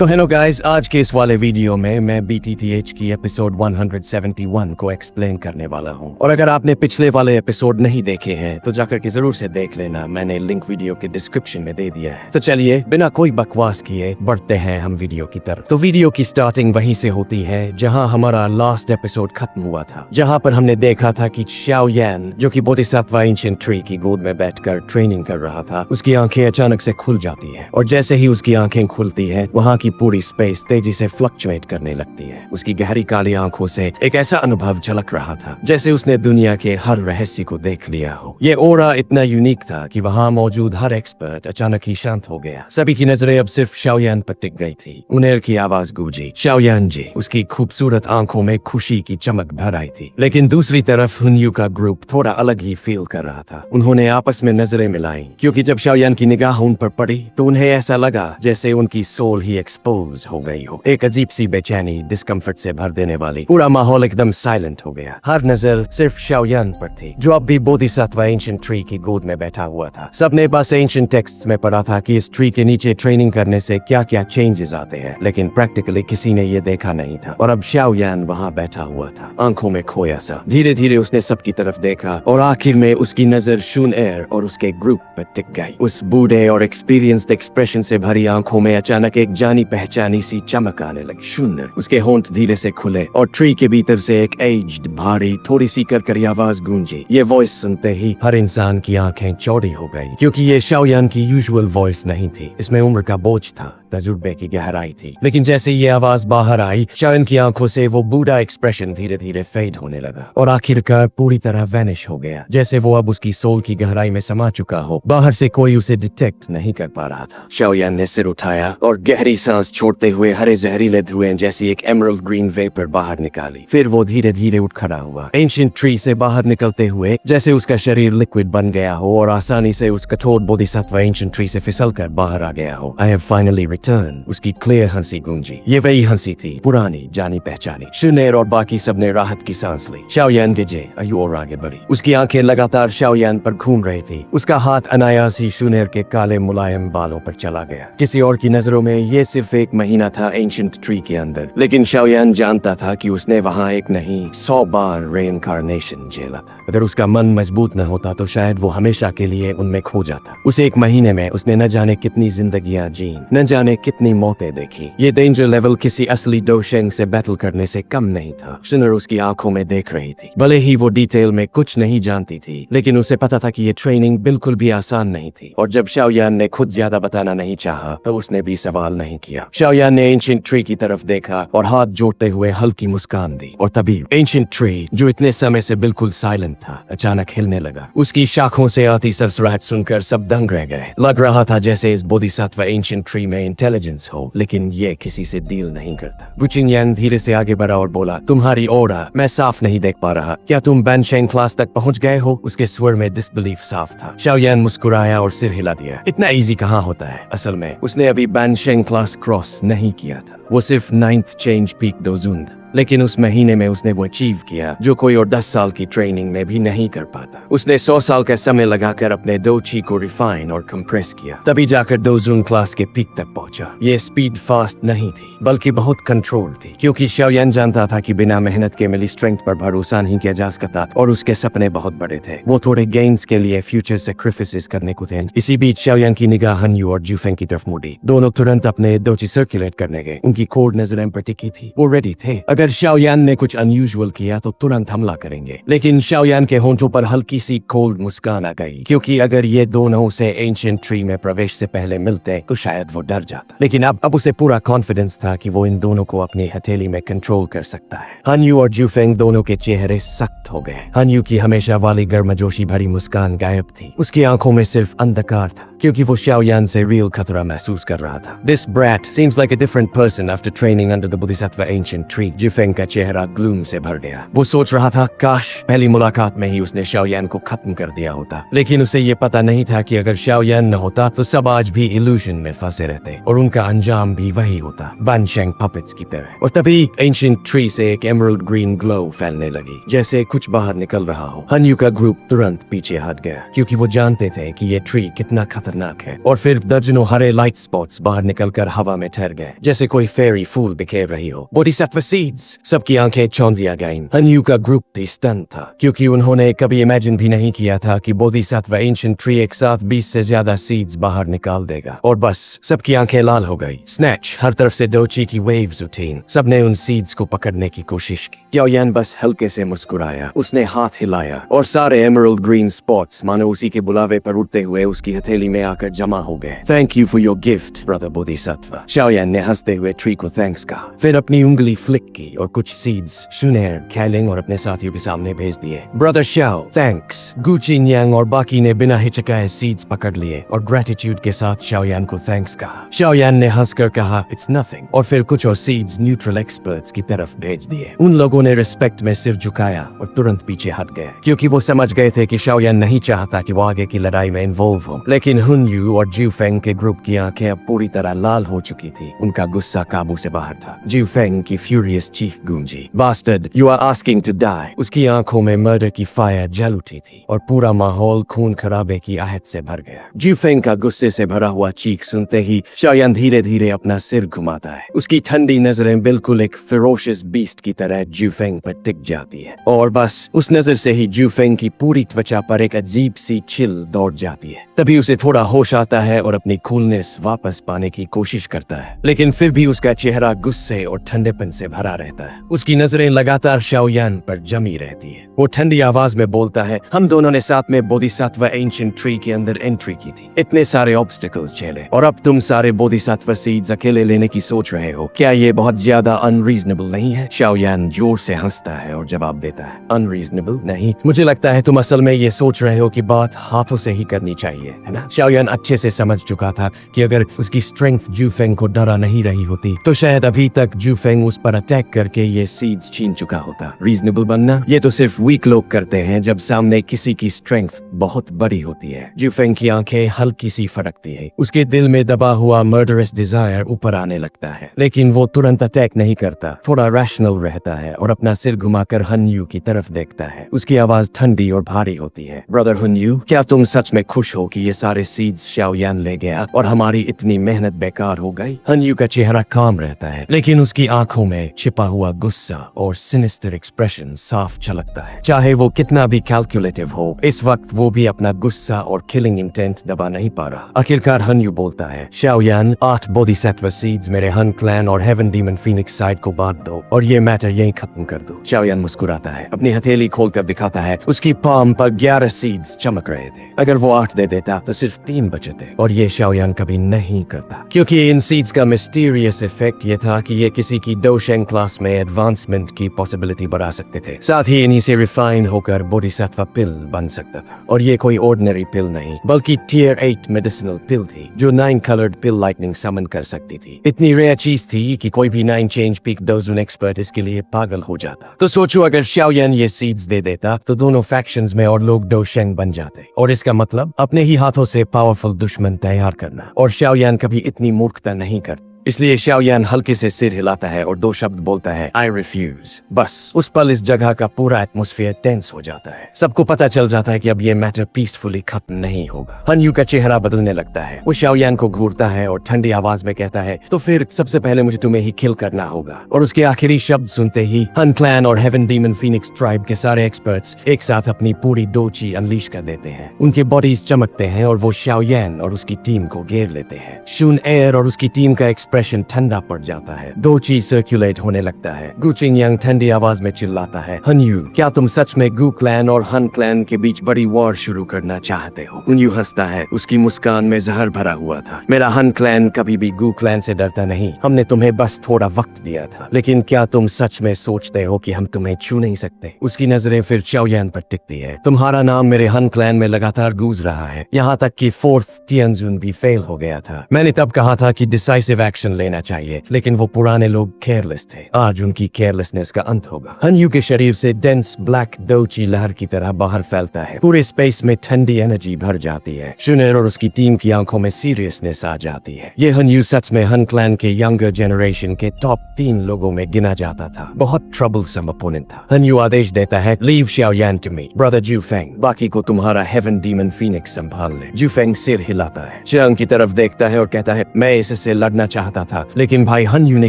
तो hello guys, आज के इस वाले वीडियो में मैं BTTH की एपिसोड 171 को एक्सप्लेन करने वाला हूं। और अगर आपने पिछले वाले एपिसोड नहीं देखे हैं तो जाकर के जरूर से देख लेना, मैंने लिंक वीडियो के डिस्क्रिप्शन में दे दिया है। तो चलिए बिना कोई बकवास किए बढ़ते हैं हम वीडियो की तरफ। तो वीडियो की स्टार्टिंग वहीं से होती है जहां हमारा लास्ट एपिसोड खत्म हुआ था, जहां पर हमने देखा था कि शाओ यान, जो कि बोधिसत्व एंशिएंट ट्री की गोद में बैठकर ट्रेनिंग कर रहा था, उसकी आंखें अचानक से खुल जाती है और जैसे ही उसकी आंखें खुलती है वहां की पूरी स्पेस तेजी से फ्लक्चुएट करने लगती है। उसकी गहरी काली आंखों से एक ऐसा अनुभव झलक रहा था जैसे उसने दुनिया के हर रहस्य को देख लिया हो। ये ओरा इतना यूनिक था कि वहां मौजूद हर एक्सपर्ट अचानक ही शांत हो गया। सभी की नजरें अब सिर्फ शाओयान पर टिक गई थी। उनेर की आवाज गूंजी, शाओयान जी। उसकी खूबसूरत आंखों में खुशी की चमक भर आई थी। लेकिन दूसरी तरफ हुनयू का ग्रुप थोड़ा अलग ही फील कर रहा था। उन्होंने आपस में नजरें मिलाई क्योंकि जब शाओयान की निगाह उन पर पड़ी तो उन्हें ऐसा लगा जैसे उनकी सोल ही एक्सपोज हो गई हो। एक अजीब सी बेचैनी, डिस्कम्फर्ट से भर देने वाली। पूरा माहौल एकदम साइलेंट हो गया। हर नजर सिर्फ शाओयान पर थी, जो अब भी बोधिसत्व एंशिएंट ट्री की गोद में बैठा हुआ था। सबने बस एंशिएंट टेक्स्ट्स में पढ़ा था कि इस ट्री के नीचे ट्रेनिंग करने से क्या क्या चेंजेस आते हैं, लेकिन प्रैक्टिकली किसी ने ये देखा नहीं था। और अब शाओयान वहाँ बैठा हुआ था, आंखों में खोया सा। धीरे धीरे उसने सबकी तरफ देखा और आखिर में उसकी नजर शूनएर और उसके ग्रुप पर टिक गई। उस बूढ़े और एक्सपीरियंस्ड एक्सप्रेशन से भरी आंखों में अचानक एक जानी पहचानी सी चमक आने लगी। शून्य। उसके होंठ धीरे से खुले और ट्री के भीतर से एक एज्ड, भारी, थोड़ी सी करकरी आवाज गूंजी। ये वॉइस सुनते ही हर इंसान की आंखें चौड़ी हो गई, क्योंकि ये शाओयान की यूजुअल वॉइस नहीं थी। इसमें उम्र का बोझ था, तजुर्बे की गहराई थी। लेकिन जैसे ये आवाज बाहर आई, शाओयान की आंखों से वो बूढ़ा एक्सप्रेशन धीरे धीरे फेड होने लगा और आखिरकार पूरी तरह वैनिश हो गया, जैसे वो अब उसकी सोल की गहराई में समा चुका हो। बाहर से कोई उसे डिटेक्ट नहीं कर पा रहा था। शाओयान ने सिर उठाया और गहरी सांस छोड़ते हुए हरे जहरीले धुएं जैसी एक एमरल्ड ग्रीन वेपर बाहर निकाली। फिर वो धीरे धीरे उठ खड़ा हुआ, एंशिएंट ट्री से बाहर निकलते हुए जैसे उसका शरीर लिक्विड बन गया हो और आसानी से उस कठोर बोधिसत्व एंशिएंट ट्री से फिसलकर बाहर आ गया हो। I have finally return. उसकी क्लियर हंसी गूंजी। ये वही हंसी थी, पुरानी, जानी पहचानी। शूनएर और बाकी सबने राहत की सांस ली। शाओयान गिजे और आगे बढ़ी। उसकी आंखें लगातार शाओयान पर घूम रही थी। उसका हाथ अनायास ही शूनएर के काले मुलायम बालों पर चला गया। किसी और की नजरों में ये सिर्फ एक महीना था एंशिएंट ट्री के अंदर, लेकिन शाओयान जानता था कि उसने वहाँ एक नहीं 100 बार रेइनकार्नेशन झेला था। अगर उसका मन मजबूत न होता तो शायद वो हमेशा के लिए उनमें खो जाता। उस एक महीने में उसने न जाने कितनी जिंदगियां जी, न जाने कितनी मौतें देखी। ये डेंजर लेवल किसी असली डोशेंग से बैटल करने से कम नहीं था। शूनएर उसकी आंखों में देख रही थी। भले ही वो डिटेल में कुछ नहीं जानती थी, लेकिन उसे पता था कि ये ट्रेनिंग बिल्कुल भी आसान नहीं थी। और जब शाओयान ने खुद ज्यादा बताना नहीं चाहा तो उसने भी सवाल नहीं किया। शाओयान ने एंशिएंट ट्री की तरफ देखा और हाथ जोड़ते हुए हल्की मुस्कान दी। और तभी एंशिएंट ट्री, जो इतने समय से बिल्कुल साइलेंट था, अचानक हिलने लगा। उसकी शाखों से आती सरसराहट सुनकर सब दंग रह गए। लग रहा था जैसे इस बोधिसत्व एंशिएंट ट्री में इंटेलिजेंस हो, लेकिन ये किसी से डील नहीं करता। गुचिंग यान धीरे से आगे बढ़ा और बोला, तुम्हारी ओरा मैं साफ नहीं देख पा रहा। क्या तुम बैनशेंग क्लास तक पहुंच गए हो? उसके स्वर में डिसबिलीफ साफ था। शाओयान मुस्कुराया और सिर हिला दिया। इतना इजी कहाँ होता है। असल में उसने अभी बैनशेंग क्लास क्रॉस नहीं किया था। वो सिर्फ 9th चेंज पीक दोजुंद, लेकिन उस महीने में उसने वो अचीव किया जो कोई और 10 साल की ट्रेनिंग में भी नहीं कर पाता। उसने 100 साल का समय लगाकर अपने दो ची को रिफाइन और कंप्रेस किया, तभी जाकर दोजुन क्लास के पीक तक पहुंचा। ये स्पीड फास्ट नहीं थी, बल्कि बहुत कंट्रोल थी, क्योंकि शाओयान जानता था कि बिना मेहनत के मिली स्ट्रेंथ पर भरोसा नहीं किया जा सकता और उसके सपने बहुत बड़े थे। वो थोड़े गेन्स के लिए फ्यूचर सैक्रिफिसेस करने को थे। इसी बीच शाओयान की निगाह हन्यू और जुफेंग की तरफ मुड़ी। दोनों तुरंत अपने दोची सर्कुलेट करने गए। उनकी कोड नजरें पर टिकी थी। वो रेडी थे। अगर शाओयान ने कुछ अनयूजुअल किया तो तुरंत हमला करेंगे। लेकिन शाओयान के होंठों पर हल्की सी कोल्ड मुस्कान आ गई, क्योंकि अगर ये दोनों उसे एंशिएंट ट्री में प्रवेश से पहले मिलते तो शायद वो डर जाता। लेकिन अब उसे पूरा कॉन्फिडेंस था कि वो इन दोनों को अपनी हथेली में कंट्रोल कर सकता है। हन्यू और जुफेंग दोनों के चेहरे सख्त हो गए। हन्यू की हमेशा वाली गर्मजोशी भरी मुस्कान गायब थी। उसकी आंखों में सिर्फ अंधकार था, क्योंकि वो शाओयान से रियल खतरा महसूस कर रहा था। This brat seems like a different person after training under the Bodhisattva ancient tree. जुफेंग का चेहरा ग्लूम से भर गया। वो सोच रहा था काश पहली मुलाकात में ही उसने शाओयान को खत्म कर दिया होता, लेकिन उसे ये पता नहीं था कि अगर शाओयान न होता तो सब आज भी इल्यूजन में फंसे रहते और उनका अंजाम भी वही होता, बैनशेंग पपेट्स की तरह। और तभी एंशिएंट ट्री से एक एमरल्ड ग्रीन ग्लो फैलने लगी, जैसे कुछ बाहर निकल रहा हो। हन्यू का ग्रुप तुरंत पीछे हट गया, क्योंकि वो जानते थे कि ये ट्री कितना खतरनाक खतरनाक है। और फिर दर्जनों हरे लाइट स्पॉट्स बाहर निकलकर हवा में ठहर गए, जैसे कोई फेरी फूल बिखेर रही हो। बोधिसत्व सीड्स, सबकी आंखें चौंधिया गईं। हन्यू का ग्रुप भी स्टन था, क्योंकि उन्होंने कभी इमेजिन भी नहीं किया था कि बोधिसत्व एंशिएंट ट्री एक साथ 20 से ज्यादा सीड्स बाहर निकाल देगा। और बस सबकी आंखें लाल हो गई। स्नैच, हर तरफ से दोची की वेव्स उठी। सबने उन सीड्स को पकड़ने की कोशिश की। ज़ाओयान बस हल्के से मुस्कुराया, उसने हाथ हिलाया और सारे एमरल्ड ग्रीन स्पॉट्स मानो उसी के बुलावे पर उड़ते हुए उसकी हथेली में आकर जमा हो गए। Thank you for your gift brother Bodhisattva. Zhaoyan ने हंसते हुए ट्री को थैंक्स कहा, फिर अपनी उंगली फ्लिक की और कुछ सीड्स शुनेर, कैलिंग और अपने साथियों के सामने भेज दिए। Brother Shao, thanks. गु चिनयांग और बाकी ने बिना हिचकाए सीड्स पकड़ लिए और ग्रेटिट्यूड के साथ ज़ाओयान को थैंक्स कहा। ज़ाओयान ने हंसकर कहा, इट्स नथिंग, और फिर कुछ और सीड्स न्यूट्रल एक्सपर्ट्स की तरफ भेज दिए। उन लोगों ने रिस्पेक्ट में सिर झुकाया और तुरंत पीछे हट गए, क्योंकि वो समझ गए थे कि ज़ाओयान नहीं चाहता कि वो आगे की लड़ाई में इन्वॉल्व हो। लेकिन हुनयू और ज्यूफेंग के ग्रुप की आंखें अब पूरी तरह लाल हो चुकी थी। उनका गुस्सा काबू से बाहर था। ज्यूफेंग की फ्यूरियस चीख गूंजी, bastard, you are asking to die. उसकी आंखों में मर्डर की फायर जल उठी थी और पूरा माहौल खून खराबे की आहट से भर गया। ज्यूफेंग का गुस्से से भरा हुआ चीख सुनते ही ज़ाओयान धीरे धीरे अपना सिर घुमाता है। उसकी ठंडी नजरें बिल्कुल एक फेरोशियस बीस्ट की तरह ज्यूफेंग पर टिक जाती है, और बस उस नजर से ही ज्यूफेंग की पूरी त्वचा पर एक अजीब सी चिल दौड़ जाती है। तभी उसे थोड़ा होश आता है और अपनी कूलनेस वापस पाने की कोशिश करता है, लेकिन फिर भी उसका चेहरा गुस्से और ठंडेपन से भरा रहता है। उसकी नजरें लगातार ज़ाओयान पर जमी रहती है। वो ठंडी आवाज में बोलता है, हम दोनों ने साथ में बोधिसत्व एंशिएंट ट्री के अंदर एंट्री की थी, इतने सारे ऑब्स्टिकल्स झेले, और अब तुम सारे बोधिसत्व सीड्स अकेले लेने की सोच रहे हो। क्या ये बहुत ज्यादा अनरीजनेबल नहीं है? ज़ाओयान जोर से हंसता है और जवाब देता है, अनरीजनेबल नहीं, मुझे लगता है तुम असल में ये सोच रहे हो कि बात हाथों से ही करनी चाहिए, है ना? ज़ाओयान अच्छे से समझ चुका था कि अगर उसकी स्ट्रेंथ ज्यूफेंग को डरा नहीं रही होती तो शायद अभी तक ज्यूफेंग उस पर अटैक करके ये सीड्स छीन चुका होता। रीजनेबल बनना ये तो सिर्फ वीक लोग करते हैं जब सामने किसी की स्ट्रेंथ बहुत बड़ी होती है। ज्यूफेंग की आंखें हल्की सी फड़कती है। उसके दिल में दबा हुआ मर्डरस डिजायर ऊपर आने लगता है, लेकिन वो तुरंत अटैक नहीं करता, थोड़ा रैशनल रहता है और अपना सिर घुमाकर हुनयू की तरफ देखता है। उसकी आवाज ठंडी और भारी होती है, ब्रदर हुनयू, क्या तुम सच में खुश हो कि ये सारे सीड्स ज़ाओयान ले गया और हमारी इतनी मेहनत बेकार हो गई? हुनयू का चेहरा काम रहता है, लेकिन उसकी आंखों में छिपा हुआ गुस्सा और सिनिस्टर एक्सप्रेशन साफ झलकता है। चाहे वो कितना भी कैलकुलेटिव हो, इस वक्त वो भी अपना गुस्सा और किलिंग इंटेंट दबा नहीं पा रहा। आखिरकार हुनयू बोलता है, ज़ाओयान, 8 बोधिसत्व सीड्स मेरे हन क्लैन और हेवन डीमन फीनिक्स साइड को बांट दो और ये मैटर यहीं खत्म कर दो। ज़ाओयान मुस्कुराता है, अपनी हथेली खोलकर दिखाता है। उसकी पाम पर 11 सीड्स चमक रहे थे। अगर वो 8 दे देता तो सिर्फ 3 बचे थे, और ये ज़ाओयान कभी नहीं करता, क्योंकि इन सीड्स का मिस्टीरियस इफेक्ट ये था कि ये किसी की डोशेंग क्लास में एडवांसमेंट की पॉसिबिलिटी बढ़ा सकते थे। साथ ही इन्हीं से रिफाइन होकर बोधिसत्व पिल बन सकता था, और ये कोई ऑर्डिनरी पिल नहीं बल्कि टियर 8 मेडिसिनल पिल थी जो 9 कलर्ड पिल लाइटनिंग समन कर सकती थी। इतनी रेयर चीज थी कि कोई भी 9 चेंज पीक डोजन एक्सपर्ट इसके लिए पागल हो जाता। तो सोचो, अगर ज़ाओयान ये सीड्स दे देता तो दोनों फैक्शंस में और लोग डोशेंग बन जाते, और इसका मतलब अपने ही हाथों से पावरफुल दुश्मन तैयार करना। और ज़ाओयान कभी इतनी मूर्खता नहीं करता, इसलिए ज़ाओयान हल्के से सिर हिलाता है और 2 शब्द बोलता है, आई रिफ्यूज। बस उस पल इस जगह का पूरा एटमॉस्फेयर टेंस हो जाता है। सबको पता चल जाता है कि अब ये मैटर पीसफुली खत्म नहीं होगा। हुनयू का चेहरा बदलने लगता है। वो ज़ाओयान को घूरता है और ठंडी आवाज में कहता है, तो फिर सबसे पहले मुझे तुम्हें ही किल करना होगा। और उसके आखिरी शब्द सुनते ही हन क्लैन और हेवन डीमन फीनिक्स ट्राइब के सारे एक्सपर्ट्स एक साथ अपनी पूरी दोची अनलीश कर देते हैं। उनके बॉडीज चमकते हैं और वो ज़ाओयान और उसकी टीम को घेर लेते हैं। शून एयर और उसकी टीम का एक्सप्रेशन ठंडा पड़ जाता है। दोची सर्कुलेट होने लगता है। गु चिनयांग ठंडी आवाज में चिल्लाता है, हुनयू, क्या तुम सच में गु क्लैन और हन क्लैन के बीच बड़ी वॉर शुरू करना चाहते हो? हुनयू हंसता है, उसकी मुस्कान में जहर भरा हुआ था। मेरा हन क्लैन कभी भी गु क्लैन से डरता नहीं। हमने तुम्हें बस थोड़ा वक्त दिया था, लेकिन क्या तुम सच में सोचते हो कि हम तुम्हें छू नहीं सकते? उसकी नजरें फिर ज़ाओयान पर टिकती है। तुम्हारा नाम मेरे हन क्लैन में लगातार गूंज रहा है, यहाँ तक कि 4th तियानजुन भी फेल हो गया था। मैंने तब कहा था कि डिसाइसिव एक्शन एक्शन लेना चाहिए, लेकिन वो पुराने लोग केयरलेस थे। आज उनकी केयरलेसनेस का अंत होगा। हनयू के शरीर से डेंस ब्लैक दोची लहर की तरह बाहर फैलता है। पूरे स्पेस में ठंडी एनर्जी भर जाती है। शुनेर और उसकी टीम की आंखों में सीरियसनेस आ जाती है। ये हनयू सच में हन क्लैन के यंगर जनरेशन के टॉप 3 लोगों में गिना जाता था। बहुत ट्रबलसम अपोनेंट था। हनयू आदेश देता है, लीव शाओयान टू मी, ब्रदर जूफेंग, बाकी को तुम्हारा हेवन डीमन फीनिक्स संभाल ले। जूफेंग सिर हिलाता है, चांग की तरफ देखता है और कहता है, मैं इससे लड़ना चाहता था, लेकिन भाई हनयू ने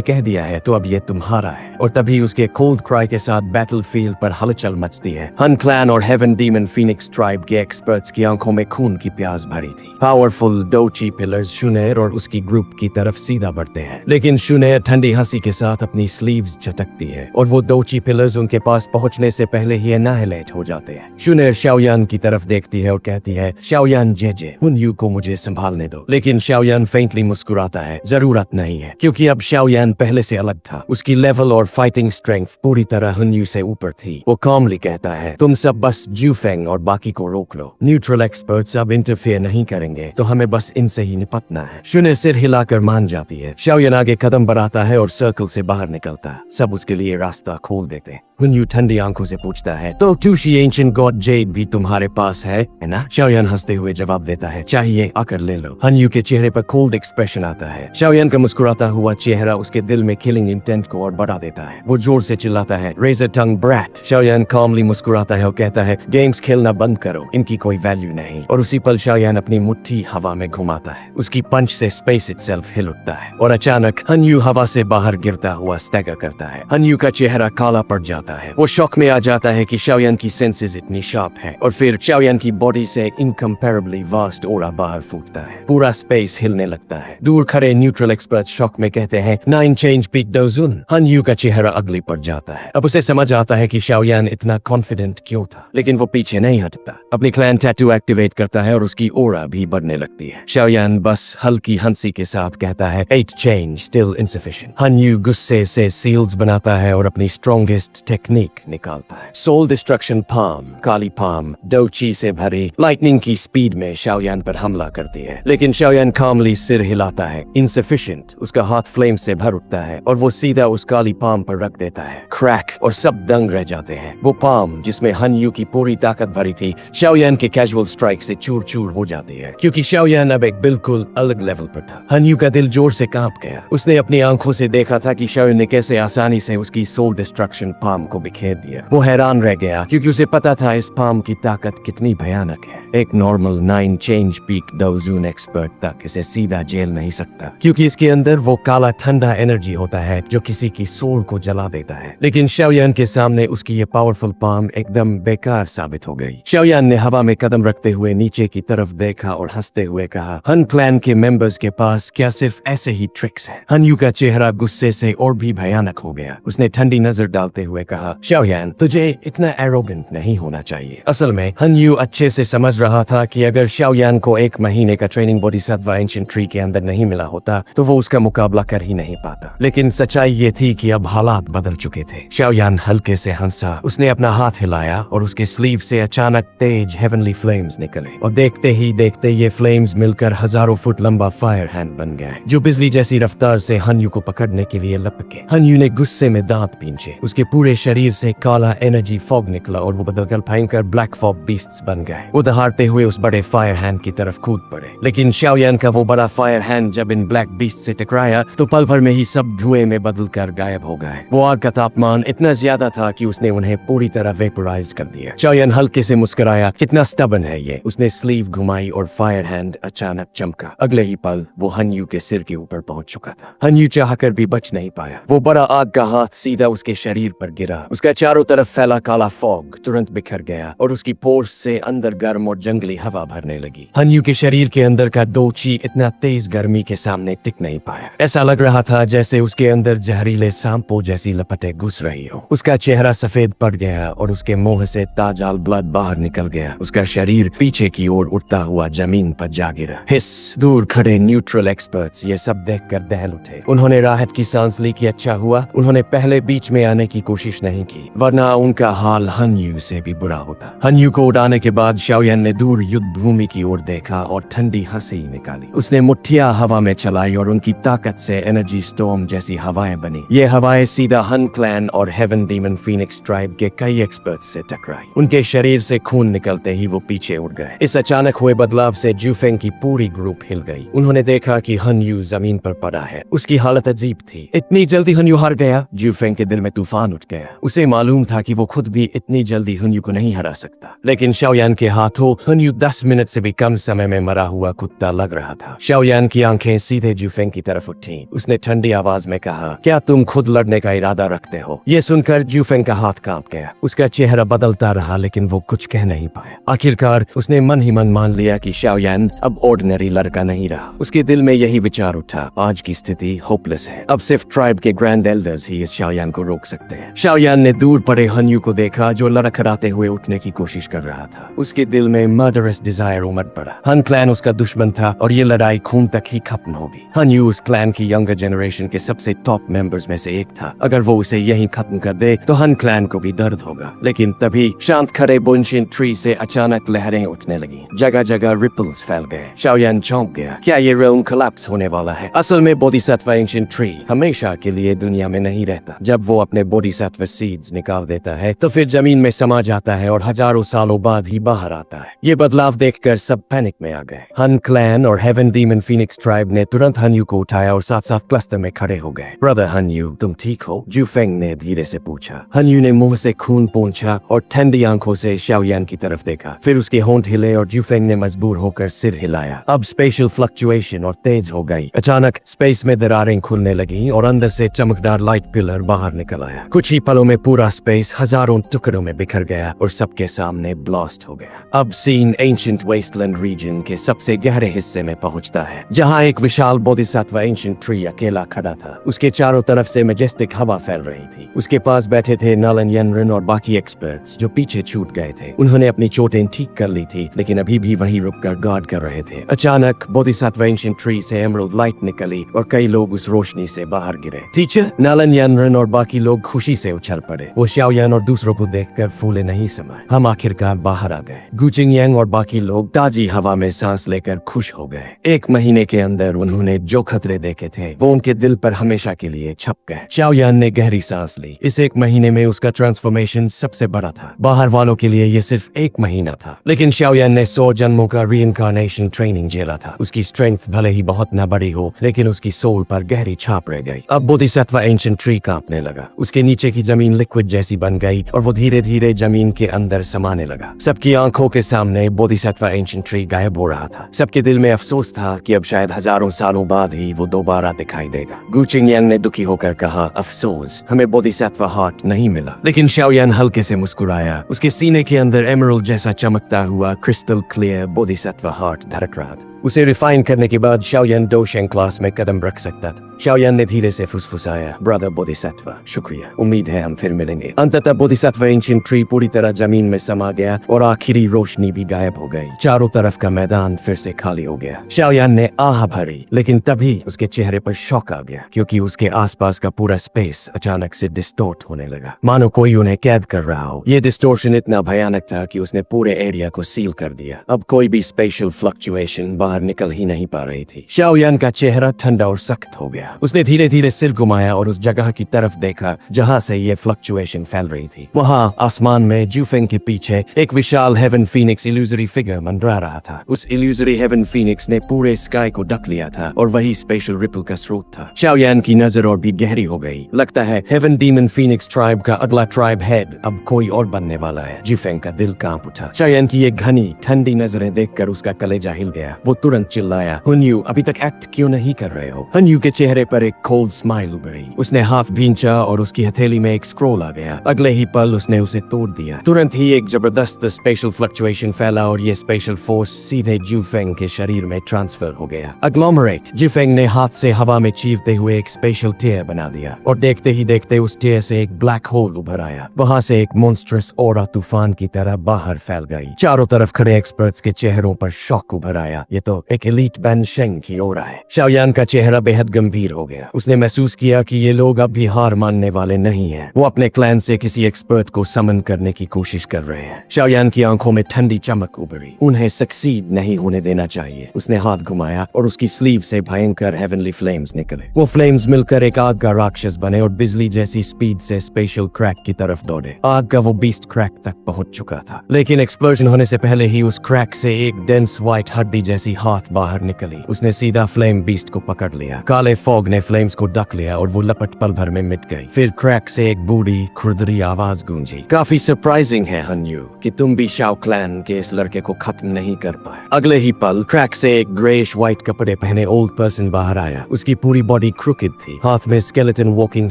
कह दिया है तो अब ये तुम्हारा है। और तभी उसके कोल्ड क्राई के साथ बैटलफील्ड पर हलचल मचती है। हन क्लैन और हेवन डीमन फीनिक्स ट्राइब के एक्सपर्ट्स की आंखों में खून की प्यास भरी थी। पावरफुल दोची पिलर्स शुनेर और उसकी ग्रुप की तरफ सीधा बढ़ते हैं, लेकिन शुनेर ठंडी हंसी के साथ अपनी स्लीव्स झटकती है और वो दोची पिलर्स उनके पास पहुंचने से पहले ही एनाहिलेट हो जाते हैं। शुनेर शाओयान की तरफ देखती है और कहती है, शाओयान जेजे, हनयू को मुझे संभालने दो। लेकिन शाओयान फेंटली मुस्कुराता है, जरूरत नहीं है, क्योंकि अब शाओयान पहले से अलग था। उसकी लेवल और फाइटिंग स्ट्रेंथ पूरी तरह हनयू से ऊपर थी। वो कामली कहता है, तुम सब बस जूफेंग और बाकी को रोक लो। न्यूट्रल एक्सपर्ट्स अब इंटरफेयर नहीं करेंगे, तो हमें बस इनसे ही निपटना है। शुने सिर हिलाकर मान जाती है। शाओयान आगे कदम बढ़ाता है और सर्कल से बाहर निकलता है। सब उसके लिए रास्ता खोल देते हैं। हनयू ठंडी आंखों से पूछता है, तो टूशी एंशिएंट गॉड जेड भी तुम्हारे पास है ना? शाओयान हंसते हुए जवाब देता है, चाहिए आकर ले लो। हनयू के चेहरे पर कोल्ड एक्सप्रेशन आता है। शाओयान का मुस्कुराता हुआ चेहरा उसके दिल में किलिंग इंटेंट को और बढ़ा देता है। वो जोर से चिल्लाता है, रेजर टंग ब्रैट। शाओयान कामली मुस्कुराता है और कहता है, गेम्स खेलना बंद करो, इनकी कोई वैल्यू नहीं। और उसी पल शाओयान अपनी मुट्ठी हवा में घुमाता है। उसकी पंच से स्पेस इटसेल्फ हिल उठता है और अचानक हनयू हवा से बाहर गिरता हुआ स्टैगर करता है। हनयू का चेहरा काला पड़ जाता है। वो शॉक में आ जाता है कि शाओयान की सेंसेस इतनी शार्प है। और फिर शाओयान की बॉडी से इनकम्पेरेबली वास्ट ऑरा बाहर फूटता है। पूरा स्पेस हिलने लगता है। दूर खड़े न्यूट्रल एक्सपर्ट शॉक में कहते हैं, 9 चेंज पीक डोजुन। हनयू का चेहरा अगली पड़ जाता है। अब उसे समझ आता है कि शाओयान इतना कॉन्फिडेंट क्यों था, लेकिन वो पीछे नहीं हटता। अपनी क्लैन टैटू एक्टिवेट करता है और उसकी ऑरा भी बढ़ने लगती है। शाओयान बस हल्की हंसी के साथ कहता है, 8 चेंज स्टिल इनसफिशिएंट। हनयू गुस्से से सील्स बनाता है और अपनी स्ट्रॉन्गेस्ट टेक्निक निकालता है। सोल डिस्ट्रक्शन पाम, काली पाम, दोची से भरी लाइटनिंग की स्पीड में शाओयान पर हमला करती है, लेकिन शाओयान कामली सिर हिलाता है। इनसफिशिएंट। उसका हाथ फ्लेम से भर उठता है और वो सीधा उस काली पाम पर रख देता है। क्रैक, और सब दंग रह जाते हैं। वो पाम जिसमें हनयू की पूरी ताकत भरी थी, शाओयान के कैजुअल स्ट्राइक से चूर चूर हो जाती है, क्योंकि शाओयान अब एक बिल्कुल अलग लेवल पर था। हनयू का दिल जोर से कांप गया। उसने अपनी आंखों से देखा था कि शाओयान ने कैसे आसानी से उसकी सोल डिस्ट्रक्शन पाम को बिखेर दिया। वो हैरान रह गया, क्योंकि उसे पता था इस पाम की ताकत कितनी भयानक है। एक नॉर्मल 9 चेंज पीक डोजुन एक्सपर्ट तक इसे सीधा झेल नहीं सकता, क्योंकि इसके अंदर वो काला ठंडा एनर्जी होता है जो किसी की सोल को जला देता है। लेकिन शाओयान के सामने उसकी ये पावरफुल पाम एकदम बेकार साबित हो गई। शाओयान ने हवा में कदम रखते हुए नीचे की तरफ देखा और हंसते हुए कहा, हन क्लैन के मेंबर्स के पास क्या सिर्फ ऐसे ही ट्रिक्स हैं? हनयू का चेहरा गुस्से से और भी भयानक हो गया। उसने ठंडी नजर डालते हुए कहा, शाओयान, तुझे इतना एरोगेंट नहीं होना चाहिए। असल में हनयू अच्छे से समझ रहा था कि अगर शाओयान को 1 महीने का ट्रेनिंग बोधिसत्व एंशिएंट ट्री के अंदर नहीं मिला होता तो वो उसका मुकाबला कर ही नहीं पाता। लेकिन सच्चाई ये थी कि अब हालात बदल चुके थे। शाओयान हल्के से हंसा। उसने अपना हाथ हिलाया और उसके स्लीव से अचानक तेज हेवनली फ्लेम्स निकले और देखते ही देखते ये फ्लेम्स मिलकर हजारों फुट लंबा फायर हैंड बन गए, जो बिजली जैसी रफ्तार से हनयू को पकड़ने के लिए लपके। हनयू ने गुस्से में दांत पींचे। उसके पूरे शरीर से काला एनर्जी फॉग निकला और वो बदलकर भयंकर ब्लैक फॉग बीस्ट्स बन गए। वो दहाड़ते हुए उस बड़े फायर हैंड की तरफ कूद पड़े, लेकिन शाओयान का वो बड़ा फायर हैंड जब इन ब्लैक बीस्ट से टकराया तो पल भर में ही सब धुएं में बदलकर गायब हो गए। वो आग का तापमान इतना ज्यादा था कि उसने उन्हें पूरी तरह वेपोराइज कर दिया। शाओयान हल्के से मुस्कुराया, कितना स्टबन है ये। उसने स्लीव घुमाई और फायर हैंड अचानक चमका। अगले ही पल वो हनयू के सिर के ऊपर पहुंच चुका था। हनयू चाहकर भी बच नहीं पाया। वो बड़ा आग का हाथ सीधा उसके शरीर पर गिरा। उसका चारों तरफ फैला काला फॉग तुरंत बिखर गया और उसकी पोर्स से अंदर गर्म और जंगली हवा भरने लगी। हनयू के शरीर के अंदर का दोची इतना तेज गर्मी के सामने टिक नहीं पाया। ऐसा लग रहा था जैसे उसके अंदर जहरीले सांपों जैसी लपटें घुस रही हो। उसका चेहरा सफेद पड़ गया और उसके मुंह से ताजाल ब्लड बाहर निकल गया। उसका शरीर पीछे की ओर उड़ता हुआ जमीन पर जा गिरा। हिस। दूर खड़े न्यूट्रल एक्सपर्ट्स ये सब देखकर दहल उठे। उन्होंने राहत की सांस ली कि अच्छा हुआ उन्होंने पहले बीच में आने की कोशिश नहीं की, वरना उनका हाल हनयू से भी बुरा होता। हनयू को उड़ाने के बाद शाओयान ने दूर युद्ध भूमि की ओर देखा और ठंडी हंसी निकाली। उसने मुट्ठियां हवा में चलाई और उनकी ताकत से एनर्जी स्टॉर्म जैसी हवाएं बनी। ये हवाएं सीधा हन क्लैन और हेवन डीमन फीनिक्स ट्राइब के कई एक्सपर्ट्स से टकराई। उनके शरीर से खून निकलते ही वो पीछे उड़ गए। इस अचानक हुए बदलाव से जूफेंग की पूरी ग्रुप हिल गई। उन्होंने देखा कि हन यू जमीन पर पड़ा है। उसकी हालत अजीब थी। इतनी जल्दी हन यू हार गया? जूफेंग के दिल में तूफान उठ गया। उसे मालूम था कि वो खुद भी इतनी जल्दी हन यू को नहीं हरा सकता, लेकिन शाओयान के हाथों हन यू 10 मिनट से भी कम समय में मरा हुआ कुत्ता लग रहा था। शाओयान की आंखें सीधे जूफेंग की तरफ उठी। उसने ठंडी आवाज में कहा, क्या तुम खुद लड़ने का इरादा रखते हो? ये सुनकर जूफेंग का हाथ कांप गया। उसका चेहरा बदलता रहा, लेकिन वो कुछ कह नहीं पाया। आखिरकार उसने मन ही मन मान लिया कि शाओयान अब ऑर्डिनरी लड़का नहीं रहा। उसके दिल में यही विचार उठा, आज की स्थिति होपलेस है। अब सिर्फ ट्राइब के ग्रैंड एल्डर्स ही इस शाओयान को रोक सकते हैं। शाओयान ने दूर पड़े हन यू को देखा, जो लड़खड़ाते हुए उठने की कोशिश कर रहा था। उसके दिल में मर्डरस डिजायर उमड़ पड़ा। हन क्लैन उसका दुश्मन था और ये लड़ाई खून तक ही खत्म होगी। हन यू उस क्लैन की यंगर जनरेशन के सबसे टॉप मेंबर्स में से एक था। अगर वो उसे यहीं खत्म कर दे तो हन क्लैन को भी दर्द होगा। लेकिन तभी शांत खड़े बुनशिन ट्री से अचानक लहरें उठने लगी। जगह जगह रिपल्स फैल गए। शाओयान चौंक गया। क्या ये realm collapse होने वाला है? असल में बोधिसत्व एंशिएंट ट्री हमेशा के लिए दुनिया में नहीं रहता। जब वो अपने बोधिसत्व सीड्स निकाल देता है तो फिर जमीन में समा जाता है और हजारों सालों बाद ही बाहर आता है। ये बदलाव देखकर सब पैनिक में आ गए। हन क्लैन और हेवन डीमन फीनिक्स ट्राइब ने तुरंत हन यू को उठाया और साथ साथ क्लस्टर में खड़े हो गए। ब्रदर हन यू, तुम ठीक हो? जूफेंग ने धीरे से पूछा। हन यू ने मुंह से खून पोंछा और ठंडी आंखों से शाओयान की तरफ देखा। फिर उसके होंठ हिले और जूफेंग ने मजबूर होकर सिर हिलाया। अब स्पेशल फ्लक्चुएशन और तेज हो गई। अचानक स्पेस में दरारें खुलने लगी और अंदर से चमकदार लाइट पिलर बाहर निकल आया। कुछ ही पलों में पूरा स्पेस हजारों टुकड़ों में बिखर गया और सबके सामने ब्लास्ट हो गया। अब सीन एंशिएंट वेस्टलैंड रीजन के सबसे गहरे हिस्से में पहुंचता है, जहां एक विशाल बोधिसत्व एंशिएंट ट्री अकेला खड़ा था। उसके चारों तरफ से मैजेस्टिक हवा फैल रही थी। उसके पास बैठे थे नलन यनरन और बाकी एक्सपर्ट्स जो पीछे छूट गए थे। उन्होंने अपनी चोटें ठीक कर ली थी, लेकिन अभी भी वहीं रुककर गार्ड कर रहे थे। अचानक बोधिसत्व एंशिएंट ट्री से एमरल्ड लाइट निकली और कई लोग उस रोशनी से बाहर गिरे। टीचर, नलन यनरन और बाकी लोग खुशी से उछल पड़े। वो शाओयान और दूसरों को देखकर फूले नहीं समाये। हम आखिरकार बाहर आ गए। गुचिंग यांग और बाकी लोग ताजी हवा में सांस लेकर खुश हो गए। 1 महीने के अंदर उन्होंने जो खतरे देखे थे वो उनके दिल पर हमेशा के लिए छप गए। शाओयान ने गहरी सांस ली। इस 1 महीने में उसका ट्रांसफॉर्मेशन सबसे बड़ा था। बाहर वालों के लिए ये सिर्फ 1 महीना था, लेकिन शाओयान ने 100 जन्मों का रीइंकार्नेशन ट्रेनिंग झेला था। उसकी स्ट्रेंथ भले ही बहुत न बड़ी हो, लेकिन उसकी सोल पर गहरी छाप रह गई। अब बोधिसत्व एंशिएंट ट्री कांपने लगा। उसके नीचे की जमीन लिक्विड जैसी बन गई और वो धीरे धीरे जमीन के अंदर समाने लगा। सबकी आंखों के सामने बोधिसत्व एंशिएंट ट्री गायब हो रहा था। सबके दिल में अफसोस था कि अब शायद हजारों सालों बाद ही वो दोबारा दिखाई देगा। गुचिंग यांग ने दुखी होकर कहा, अफसोस, हमें बोधिसत्व हार्ट नहीं मिला। लेकिन शाओयान हल्के से मुस्कुराया। उसके सीने के अंदर एमरल्ड जैसा चमकता हुआ क्रिस्टल क्लियर बोधिसत्व हार्ट धड़क रहा था। उसे रिफाइन करने के बाद शाओयान डोशेंग क्लास में कदम रख सकता था। शाओयान ने धीरे से फुसफुसाया, ब्रदर बोधिसत्व, शुक्रिया, उम्मीद है हम फिर मिलेंगे। अंततः बोधिसत्व एंशिएंट ट्री पूरी तरह जमीन में समा गया और आखिरी रोशनी भी गायब हो गई। चारों तरफ का मैदान फिर से खाली हो गया। शाओयान ने आह भरी, लेकिन तभी उसके चेहरे पर शॉक आ गया, क्योंकि उसके आसपास का पूरा स्पेस अचानक से डिस्टोर्ट होने लगा, मानो कोई उन्हें कैद कर रहा हो। ये डिस्टोर्शन इतना भयानक था कि उसने पूरे एरिया को सील कर दिया। अब कोई भी स्पेशल फ्लक्चुएशन बाहर निकल ही नहीं पा रही थी। शाओयान का चेहरा ठंडा और सख्त हो गया। उसने धीरे धीरे सिर घुमाया और उस जगह की तरफ देखा जहां से ये फ्लक्चुएशन फैल रही थी। वहां आसमान में जूफेंग के पीछे एक विशाल हेवन फीनिक्स इल्यूजरी फिगर मंडरा रहा था। उस इल्यूजरी हेवन फीनिक्स ने पूरे स्काई को ढक लिया था और वही स्पेशल रिपल का स्रोत था। शाओयान की नजर और भी गहरी हो गई। लगता है हेवन डीमन फीनिक्स ट्राइब का अगला ट्राइब हेड अब कोई और बनने वाला है। जूफेंग का दिल कांप उठा। शाओयान की ये घनी ठंडी नजरें देखकर उसका कलेजा हिल गया। वो तुरंत चिल्लाया, हन्यू, अभी तक एक्ट क्यों नहीं कर रहे हो? हन्यू के चेहरे पर एक कोल्ड स्माइल उभरी। उसने हाथ भींचा और उसकी हथेली में एक स्क्रोल आ गया। अगले ही पल उसने उसे तोड़ दिया। तुरंत ही एक जबरदस्त स्पेशल फ्लक्चुएशन फैला और ये स्पेशल फोर्स सीधे जूफेंग के शरीर में ट्रांसफर हो गया। अग्लोमरेट। जूफेंग ने हाथ से हवा में चीरते हुए एक स्पेशल टीयर बना दिया और देखते ही देखते उस टीयर से एक ब्लैक होल उभर आया। वहां से एक मॉन्स्ट्रस ऑरा तूफान की तरह बाहर फैल गई। चारों तरफ खड़े एक्सपर्ट्स के चेहरों पर शॉक उभर आया। ये तो तो एक एलीट बैन शेंग की ओर आए। शाओयान का चेहरा बेहद गंभीर हो गया। उसने महसूस किया कि ये लोग अब भी हार मानने वाले नहीं हैं। वो अपने क्लैन से किसी एक्सपर्ट को समन करने की कोशिश कर रहे हैं। शाओयान की आंखों में ठंडी चमक उभरी। उन्हें सक्सीड नहीं होने देना चाहिए। उसने हाथ घुमाया और उसकी स्लीव से भयंकर हेवनली फ्लेम्स निकले। वो फ्लेम्स मिलकर एक आग का राक्षस बने और बिजली जैसी स्पीड से स्पेशल क्रैक की तरफ दौड़े। आग का वो बीस्ट क्रैक तक पहुंच चुका था, लेकिन एक्सप्लोजन होने से पहले ही उस क्रैक से एक डेंस व्हाइट हड्डी जैसी हाथ बाहर निकली। उसने सीधा फ्लेम बीस्ट को पकड़ लिया। काले फॉग ने फ्लेम्स को ढक लिया और वो लपट पल भर में मिट गई। फिर क्रैक से एक बूढ़ी खुरदरी आवाज गूंजी। काफी सरप्राइजिंग है हन्यू कि तुम भी शाओ क्लैन के इस लड़के को खत्म नहीं कर पाए। अगले ही पल क्रैक से एक ग्रेइश व्हाइट कपड़े पहने ओल्ड पर्सन बाहर आया। उसकी पूरी बॉडी क्रुकेड थी। हाथ में स्केलेटन वॉकिंग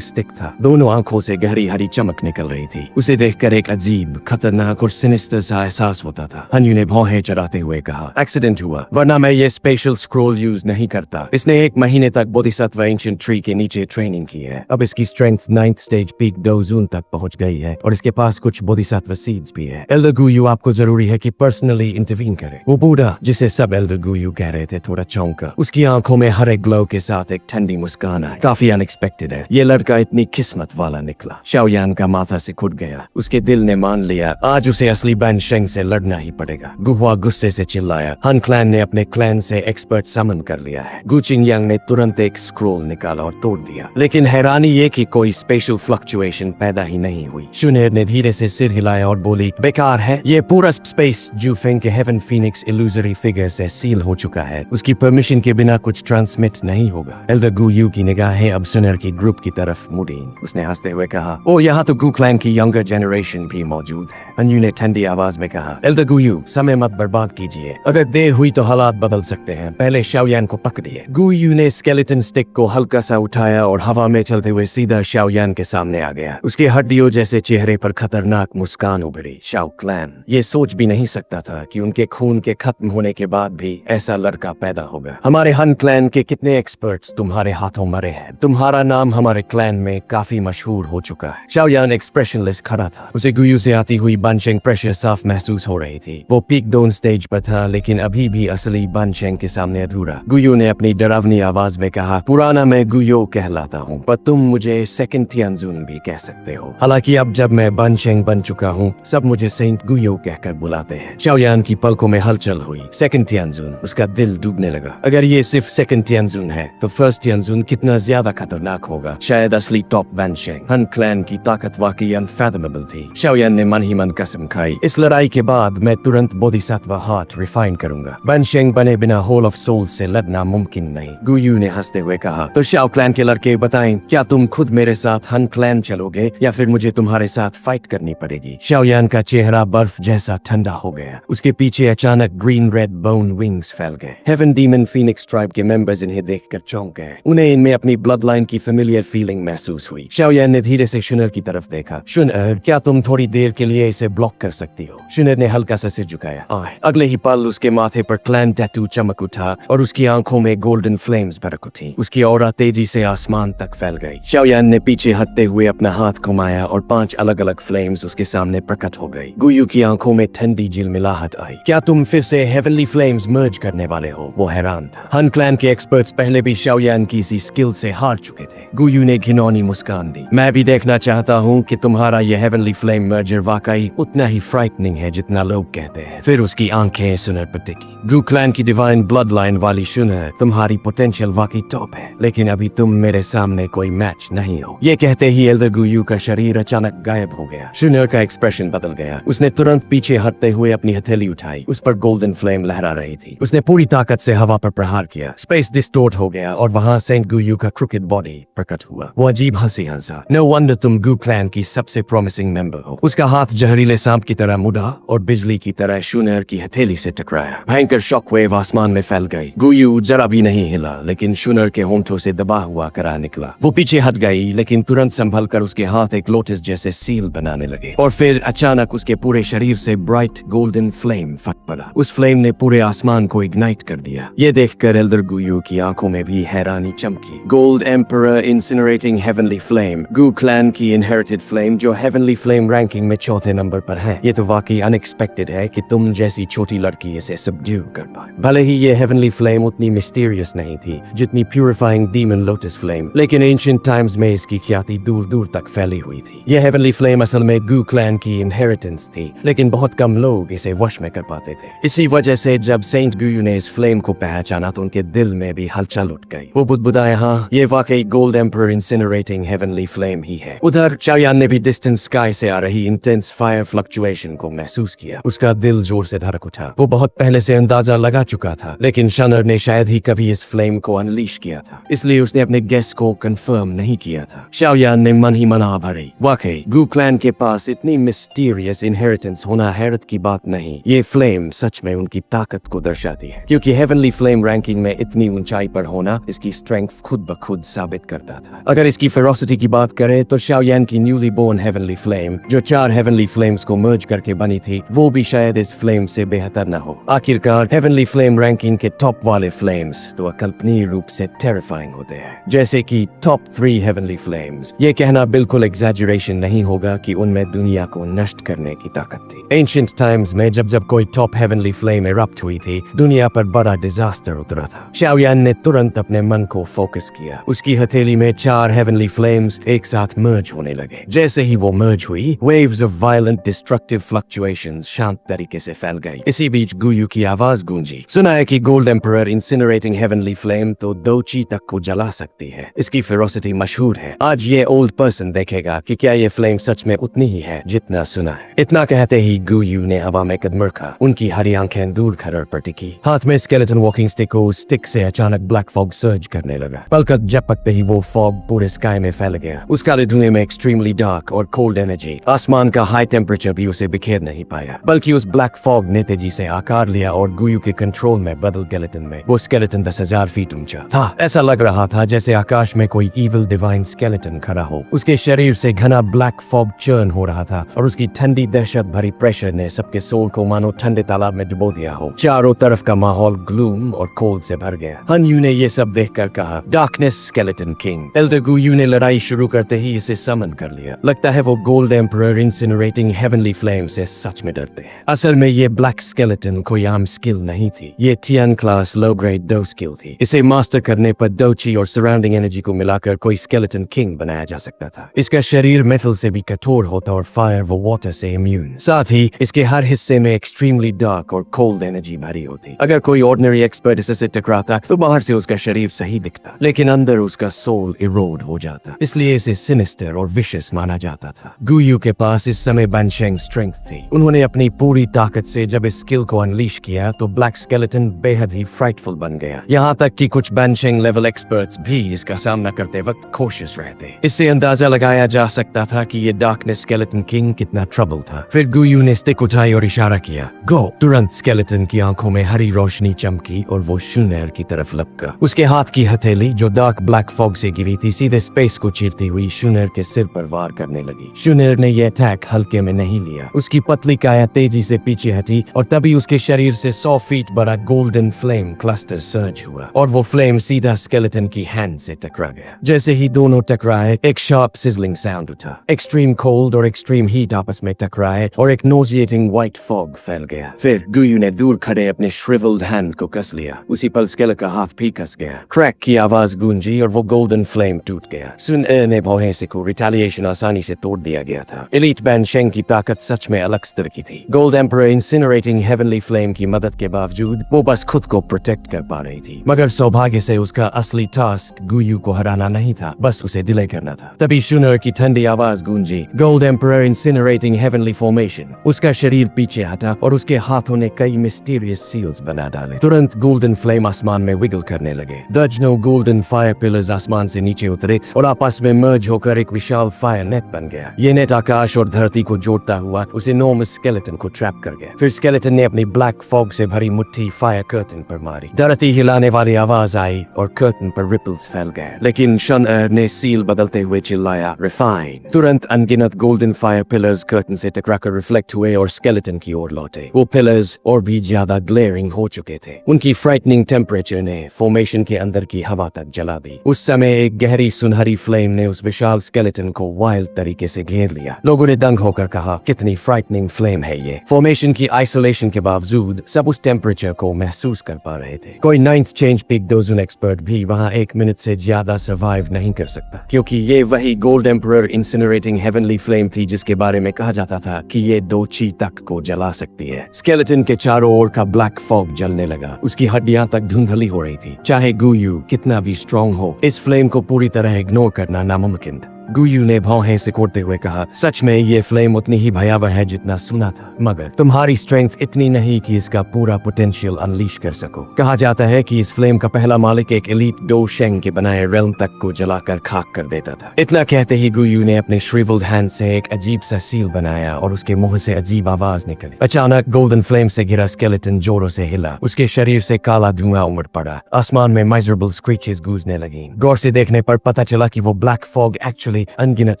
स्टिक था। दोनों आंखों से गहरी हरी चमक निकल रही थी। उसे देखकर एक अजीब, खतरनाक और सिनिस्टर सा एहसास होता था। हन्यू ने भौहें चढ़ाते हुए कहा, एक्सीडेंट हुआ, वरना मैं ये स्पेशल स्क्रॉल यूज नहीं करता। इसने 1 महीने तक बोधिसत्व एंशिएंट ट्री के नीचे ट्रेनिंग की है। अब इसकी स्ट्रेंथ 9th स्टेज पीक डोजून तक पहुंच गई है और इसके पास कुछ बोधिसत्व सीड्स भी है। एल्डर गुयू आपको जरूरी है कि पर्सनली इंटरवीन करे। वो बूढ़ा जिसे सब एल्डर गुयू कह रहे थे थोड़ा चौंका। उसकी आंखों में हरे ग्लो के साथ एक ठंडी मुस्कान आई। काफी अनएक्सपेक्टेड है। ये लड़का इतनी किस्मत वाला निकला। शाओयान का माथा से खुद गया। उसके दिल ने मान लिया आज उसे असली बैन शेंग से लड़ना ही पड़ेगा। गुहुआ गुस्से से चिल्लाया, हन क्लैन ने अपने क्लैन से एक्सपर्ट समन कर लिया है। गु चिंगयांग ने तुरंत एक स्क्रोल निकाला और तोड़ दिया, लेकिन हैरानी ये कि कोई स्पेशल फ्लक्चुएशन पैदा ही नहीं हुई। शुनेर ने धीरे से सिर हिलाया और बोली, बेकार है। ये पूरा स्पेस जूफेंग के हेवन फीनिक्स इल्यूजरी फिगर से सील हो चुका है। उसकी परमिशन के बिना कुछ ट्रांसमिट नहीं होगा। एल्डर गुयू की निगाहें अब सुनेर की ग्रुप की तरफ मुड़ी। उसने हंसते हुए कहा, ओ यहाँ तो गु क्लैन की यंगर जनरेशन भी मौजूद है। अन्यू ने ठंडी आवाज में कहा, एल्डर गुयू समय मत बर्बाद कीजिए। अगर देर हुई तो हालात बदल सकते हैं। पहले शाओयान को पकड़िए। गुयू ने स्केलेटन स्टिक को हल्का सा उठाया और हवा में चलते हुए सीधा शाओयान के सामने आ गया। उसके हड्डियों जैसे चेहरे पर खतरनाक मुस्कान उभरी। शाओ क्लैन ये सोच भी नहीं सकता था कि उनके खून के खत्म होने के बाद भी ऐसा लड़का पैदा होगा। हमारे हन क्लैन के कितने एक्सपर्ट्स तुम्हारे हाथों मरे हैं। तुम्हारा नाम हमारे क्लैन में काफी मशहूर हो चुका है। शाओयान एक्सप्रेशनलेस खड़ा था। उसे गुयू से आती हुई बनशेंग प्रेशर साफ महसूस हो रही थी। वो पीक डोन स्टेज पर था, लेकिन अभी भी असली बनशेंग के सामने अधूरा। गुयू ने अपनी डरावनी आवाज में कहा, पुराना मैं गुयो कहलाता हूँ, पर तुम मुझे सेकंड तियानजुन भी कह सकते हो। हालांकि अब जब मैं बनशेंग बन चुका हूँ, सब मुझे सेंट गुयो कहकर बुलाते हैं। शाओयान की पलकों में हलचल हुई। सेकंड तियानजुन, उसका दिल डूबने लगा। अगर ये सिर्फ सेकंड तियानजुन है तो फर्स्ट तियानजुन कितना ज्यादा खतरनाक होगा। शायद असली टॉप बनशेंग। हन क्लैन की ताकत वाकई अनफैथमेबल थी। शाओयान ने मन ही मन कसम खाई, इस लड़ाई के बाद मैं तुरंत बोधिसत्व हार्ट रिफाइन करूंगा। बनशेंग बने बिना होल ऑफ सोल से लड़ना मुमकिन नहीं। गुयू ने हंसते हुए कहा, तो शाओ क्लैन के लड़के बताएं, क्या तुम खुद मेरे साथ हन क्लैन चलोगे या फिर मुझे तुम्हारे साथ फाइट करनी पड़ेगी? शाओयान का चेहरा बर्फ जैसा ठंडा हो गया। उसके पीछे अचानक ग्रीन रेड बोन विंग्स फैल गए। हेवन डीमन फीनिक्स ट्राइब के मेंबर्स इन्हें देखकर चौंक गए। उन्हें इनमें अपनी ब्लड लाइन की फेमिलियर फीलिंग महसूस हुई। शाओयान ने धीरे से शुनर की तरफ देखा। शुनर, क्या तुम थोड़ी देर के लिए इसे ब्लॉक कर सकती हो? शुनर ने हल्का सा सिर झुकाया। अगले ही पल उसके माथे पर क्लैन टैटू चमक उठा और उसकी आंखों में गोल्डन फ्लेम्स भड़क उठी। उसकी ऑरा तेजी से आसमान तक फैल गई। शाओयान ने पीछे हटते हुए अपना हाथ घुमाया और 5 अलग अलग फ्लेम्स उसके सामने प्रकट हो गई। गुयू की आंखों में ठंडी झिलमिलाहट आई। क्या तुम फिर से हेवनली फ्लेम्स मर्ज करने वाले हो? वो हैरान था। हन क्लैन के एक्सपर्ट्स पहले भी शाओयान की इसी स्किल से हार चुके थे। गुयू ने घिनौनी मुस्कान दी। मैं भी देखना चाहता हूँ कि तुम्हारा यह हेवनली फ्लेम मर्जर वाकई उतना ही फ्राइटनिंग है जितना लोग कहते हैं। फिर उसकी आंखें सुनर पर टिकी। गु क्लैन की डिवाइन ब्लड लाइन वाली शुनर, तुम्हारी पोटेंशियल वाकई टॉप है, लेकिन अभी तुम मेरे सामने कोई मैच नहीं हो। ये कहते ही एल्डर गुयू का शरीर अचानक गायब हो गया। शुनर का एक्सप्रेशन बदल गया। उसने तुरंत पीछे हटते हुए अपनी हथेली उठाई। उस पर गोल्डन फ्लेम लहरा रही थी। उसने पूरी ताकत से हवा पर प्रहार किया। स्पेस डिस्टोर्ट हो गया और वहाँ सेंट गुयू का क्रुकेड बॉडी प्रकट हुआ। वो अजीब हंसी हंसा। नो वंडर तुम गु क्लैन की सबसे प्रॉमिसिंग मेंबर हो। उसका हाथ जहरीले सांप की तरह मुड़ा और बिजली की तरह शुनर की हथेली से टकराया। भयंकर शॉकवेव आसमान में फैल गई। गुयू जरा भी नहीं हिला, लेकिन शुनर के होंठों से दबा हुआ करा निकला। वो पीछे हट गई, लेकिन तुरंत संभल कर उसके हाथ एक लोटस जैसे सील बनाने लगे और फिर अचानक उसके पूरे शरीर से ब्राइट गोल्डन फ्लेम फट पड़ा। उस फ्लेम ने पूरे आसमान को इग्नाइट कर दिया। ये देखकर एल्डर गुयू की आंखों में भी हैरानी चमकी। गोल्ड एम्परर इंसिनरेटिंग हेवनली फ्लेम, गु क्लैन की इनहेरिटेड फ्लेम जो हेवनली फ्लेम रैंकिंग में 4थे नंबर नंबर पर है। ये तो वाकई अनएक्सपेक्टेड है कि तुम जैसी छोटी लड़की इसे सबड्यू कर पाए। भले ही ये हेवनली फ्लेम उतनी मिस्टीरियस नहीं थी जितनी प्यूरिफाइंग डीमन लोटस फ्लेम, लेकिन एंशिएंट टाइम्स में इसकी ख्याति दूर दूर तक फैली हुई थी। यह हेवनली फ्लेम असल में गू क्लैन की इनहेरिटेंस थी, लेकिन बहुत कम लोग इसे वश में कर पाते थे। इसी वजह से जब सेंट गुयू ने इस फ्लेम को पहचाना तो उनके दिल में भी हलचल उठ गई। वो बुदबुदाए, हाँ, ये वाकई गोल्ड एम्परर इंसिनरेटिंग हेवनली फ्लेम ही है। उधर चाओयान ने भी डिस्टेंट स्काई से आ रही इंटेंस फायर फ्लक्चुएशन को महसूस किया। उसका दिल जोर से धड़क उठा। वो बहुत पहले से अंदाजा लगा चुका था, लेकिन शनर ने शायद ही कभी इस फ्लेम को अनलीश किया था, इसलिए उसने अपने गेस को कंफर्म नहीं किया था। चाओयान ने मन ही मन आ भरी। वाकई गू क्लैन के पास इतनी मिस्टीरियस इनहेरिटेंस होना हैरत की बात नहीं। ये फ्लेम सच में उनकी ताकत को दर्शाती है, क्योंकि हेवनली फ्लेम रैंकिंग में इतनी ऊंचाई पर होना इसकी स्ट्रेंथ खुद ब खुद साबित करता था। अगर इसकी फेरोसिटी की बात करें तो चाओयान की न्यूली बोर्न हेवनली फ्लेम, जो 4 हेवनली फ्लेम्स को मर्ज करके बनी थी, वो भी शायद इस फ्लेम से बेहतर न हो। आखिरकार हेवनली फ्लेम रैंकिंग के टॉप वाले फ्लेम्स तो अकल्पनीय रूप से टेरिफाइंग होते हैं, जैसे कि टॉप 3 हेवनली फ्लेम्स। ये कहना बिल्कुल एग्जैजरेशन नहीं होगा कि उनमें दुनिया को नष्ट करने की ताकत थी। एंशिएंट टाइम्स में जब जब कोई टॉप हेवनली फ्लेम इरप्ट हुई थी, दुनिया पर बड़ा डिजास्टर उतरा था। चाओयान ने तुरंत अपने मन को फोकस किया। उसकी हथेली में 4 हेवनली फ्लेम्स एक साथ मर्ज होने लगे। जैसे ही वो मर्ज हुई, waves of violent destructive fluctuations शांत तरीके से फैल गई। इसी बीच गुयू की आवाज गूंजी। सुना है कि गोल्ड एम्परर इंसिनरेटिंग हेवनली फ्लेम तो 2 ची तक को जला सकती है। इसकी फेरोसिटी मशहूर है। आज ये ओल्ड पर्सन देखेगा कि क्या ये फ्लेम सच में उतनी ही है जितना सुना है। इतना कहते ही गुयू ने हवा में कदम रखा। उनकी हरी आंखें दूर खरड़ पर टिकी। हाथ में स्केलेटन वॉकिंग स्टिक को स्टिक से अचानक ब्लैक फॉग सर्ज करने लगा। पलकत झपकते ही वो फॉग पूरे स्काई में फैल गया। उस काले धुएं में एक्सट्रीमली डार्क और कोल्ड एनर्जी, आसमान का हाई टेम्परेचर भी उसे बिखेर नहीं पाया, बल्कि उस ब्लैक फॉग ने तेजी से आकार लिया और गुयू के कंट्रोल में बदल स्केलेटन में। वो स्केलेटन 10,000 फीट ऊंचा था। ऐसा लग रहा था जैसे आकाश में कोई इविल डिवाइन स्केलेटन खड़ा हो। उसके शरीर से घना ब्लैक फॉग चर्न हो रहा था और उसकी ठंडी दहशत भरी प्रेशर ने सबके सोल को मानो ठंडे तालाब में डुबो दिया हो। चारों तरफ का माहौल ग्लूम और कोल्ड से भर गया। हन यू ने ये सब देखकर कहा, डार्कनेस स्केलेटन किंग। एल्डर गुयू ने लड़ाई शुरू करते ही इसे समन कर लिया। लगता है वो गोल्ड एम्परर इंसिनरेटिंग हेवनली फ्लेम से सच में डरते हैं। असल में ये ब्लैक स्केलेटन कोई आम स्किल नहीं थी। ये टियन क्लास लो ग्रेड 2 स्किल थी। इसे मास्टर करने पर डोची और सराउंडिंग एनर्जी को मिलाकर कोई स्केलेटन किंग बनाया जा सकता था। इसका शरीर मेटल से भी कठोर होता और फायर व वाटर से इम्यून। साथ ही इसके हर हिस्से में एक्सट्रीमली डार्क और कोल्ड एनर्जी भरी होती। अगर कोई ऑर्डिनरी एक्सपर्ट इससे टकराता तो बाहर से उसका शरीर सही दिखता, लेकिन अंदर उसका सोल इरोड हो जाता। इसलिए इसे सिनिस्टर और विशस माना जाता था। गुयू के पास इस समय बैंशेंग स्ट्रेंथ थी। उन्होंने अपनी पूरी ताकत से जब इस स्किल को अनलीश किया तो ब्लैक स्केलेटन बेहद ही फ्राइटफुल बन गया। यहाँ तक कि कुछ बैंशेंग लेवल एक्सपर्ट्स भी इसका सामना करते वक्त कोशिश रहते। इससे अंदाजा लगाया जा सकता था कि ये डार्कनेस स्केलेटन किंग कितना ट्रबल था। फिर गुयू ने स्टिक उठाई और इशारा किया, गो। तुरंत स्केलेटन की आंखों में हरी रोशनी चमकी और वो शून्यर की तरफ लपका। उसके हाथ की हथेली जो डार्क ब्लैक फॉग से गिरी थी सीधे स्पेस को चीरती हुई शून्यर के सिर पर वार करने लगी। शून्यर ने यह अटैक हल्के में नहीं लिया। उसकी पतली काया तेजी से पीछे हटी और तभी उसके शरीर से 100 फीट बड़ा गोल्डन फ्लेम क्लस्टर सर्ज हुआ और वो फ्लेम सीधा स्केलेटन की हैंड से टकरा गया। जैसे ही दोनों टकराए एक शार्प सिजलिंग साउंड उठा। एक्सट्रीम कोल्ड और एक्सट्रीम हीट आपस में टकराए और एक नोजिएटिंग व्हाइट फॉग फैल गया। फिर गुयू ने दूर खड़े अपने श्रिवल्ड हैंड को कस लिया। उसी पल स्केलेटन का हाथ भी कस गया। क्रैक की आवाज गूंजी और वो गोल्डन फ्लेम टूट गया। सुन ने भौहें को रिटेलिएशन आसानी से तोड़ दिया गया था। एलीट बैंशेंग की ताकत सच में अलग स्तर की थी। गोल्ड एम्परर इंसिनरेटिंग हेवनली फ्लेम की मदद के बावजूद वो बस खुद को प्रोटेक्ट कर पा रही थी, मगर सौभाग्य से उसका असली टास्क गुयू को हराना नहीं था, बस उसे डिले करना था। तभी शूनर की ठंडी आवाज गूंजी, गोल्ड एम्परर इंसिनरेटिंग हेवनली फॉर्मेशन। उसका शरीर पीछे हटा और उसके हाथों ने कई मिस्टीरियस सील्स बना डाले। तुरंत गोल्डन फ्लेम आसमान में विगल करने लगे। दर्जनों गोल्डन फायर पिलर्स आसमान से नीचे उतरे और आपस में मर्ज होकर एक विशाल फायर नेट बन गया। ये नेट आकाश और धरती को जोड़ता हुआ उस इनॉर्मस स्केलेटन को ट्रैप कर गया। फिर स्केलेटन ने अपनी ब्लैक फॉग से भरी मुट्ठी फायर कर्टन पर मारी। धरती हिलाने वाली आवाज आई और कर्टन पर रिपल्स फैल गए। लेकिन शनर ने सील बदलते हुए चिल्लाया, रिफाइन। तुरंत अनगिनत गोल्डन फायर पिलर्स कर्टन से टकराकर रिफ्लेक्ट हुए और स्केलेटन की ओर लौटे। वो पिलर्स और भी ज्यादा ग्लेयरिंग हो चुके थे। उनकी फ्राइटनिंग टेम्परेचर ने फॉर्मेशन के अंदर की हवा तक जला दी। उस समय एक गहरी सुनहरी फ्लेम ने उस विशाल स्केलेटन को वाइल्ड तरीके से घेर लिया। लोगों ने दंग होकर कहा, कितनी फ्राइटनिंग फ्लेम है ये। फॉर्मेशन की आइसोलेशन के बावजूद सब उस टेम्परेचर को महसूस कर पा रहे थे। कोई 9th change peak dozen expert भी वहाँ 1 मिनट से ज्यादा सर्वाइव नहीं कर सकता, क्योंकि ये वही गोल्ड एम्परर इंसिनरेटिंग हेवनली फ्लेम थी जिसके बारे में कहा जाता था कि ये 2 चीतक को जला सकती है। स्केलेटन के चारों ओर का ब्लैक फॉग जलने लगा, उसकी हड्डियां तक धुंधली हो रही थी। चाहे गुयू कितना भी स्ट्रॉन्ग हो, इस फ्लेम को पूरी तरह इग्नोर करना नामुमकिन था। गुयू ने भौहें सिकोड़ते हुए कहा, सच में ये फ्लेम उतनी ही भयावह है जितना सुना था, मगर तुम्हारी स्ट्रेंथ इतनी नहीं कि इसका पूरा पोटेंशियल अनलीश कर सको। कहा जाता है कि इस फ्लेम का पहला मालिक एक एलीट दो शेंग के बनाए रेल्म तक को जलाकर खाक कर देता था। इतना कहते ही गुयू ने अपने श्रिवल्ड हैंड से एक अजीब सा सील बनाया और उसके मुंह से अजीब आवाज निकली। अचानक गोल्डन फ्लेम से घिरा स्केलेटन जोरों से हिला, उसके शरीर से काला धुआं उमड़ पड़ा, आसमान में मिजरेबल स्क्रीचेस गूंजने लगी। गौर से देखने पर पता चला कि वो ब्लैक फॉग एक्चुअली अनगिनत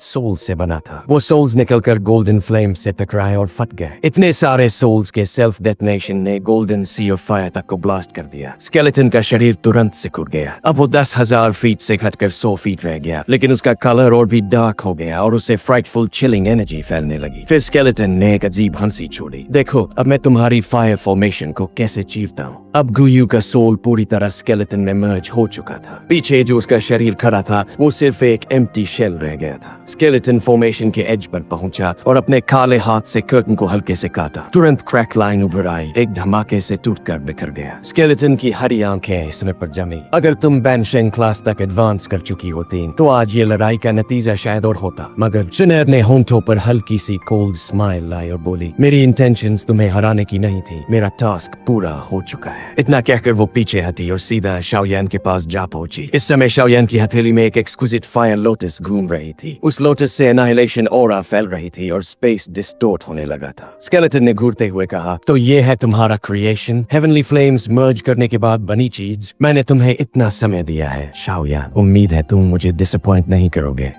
सोल्स से बना था। वो सोल्स निकलकर गोल्डन फ्लेम से टकराए और फट गए। इतने सारे सोल्स के सेल्फ डेटोनेशन ने गोल्डन सी ऑफ फायर तक को ब्लास्ट कर दिया। स्केलेटन का शरीर तुरंत सिकुड़ गया। अब वो 10,000 फीट से घटकर 100 फीट रह गया, लेकिन उसका कलर और भी डार्क हो गया और उससे फ्राइटफुल चिलिंग एनर्जी फैलने लगी। फिर स्केलेटन ने एक अजीब हंसी छोड़ी, देखो अब मैं तुम्हारी फायर फॉर्मेशन को कैसे चीरता हूँ। अब गुयू का सोल पूरी तरह स्केलेटन में मर्ज हो चुका था। पीछे जो उसका शरीर खड़ा था वो सिर्फ एक एम्प्टी शेल रह गया था। स्केलेटन फॉर्मेशन के एज पर पहुंचा और अपने काले हाथ से कर्टन को हल्के से काटा। तुरंत क्रैक लाइन उभर आई, एक धमाके से टूटकर बिखर गया। स्केलेटन की हरी आंखें इसने पर जमी। अगर तुम बैनशेंग क्लास तक एडवांस कर चुकी होती तो आज ये लड़ाई का नतीजा शायद और होता, मगर चुनैर ने होंठों पर हल्की सी कोल्ड स्माइल लाई और बोली, मेरी इंटेंशंस तुम्हें हराने की नहीं थी, मेरा टास्क पूरा हो चुका है। इतना कहकर वो पीछे हटी और सीधा शाओयान के पास जा पहुंची। इस समय शाओयान की हथेली में एक एक्सक्विजिट फायर लोटस घूम रही थी। उस लोटस से एनाहिलेशन ऑरा फैल रही थी और स्पेस डिस्टोर्ट होने लगा था। स्केलेटन ने घूरते हुए कहा, तो ये है तुम्हारा क्रिएशन, हेवनली फ्लेम्स मर्ज करने के बाद बनी चीज। मैंने तुम्हें इतना समय दिया है शाओयान, उम्मीद है तुम मुझे डिसअपॉइंट नहीं करोगे।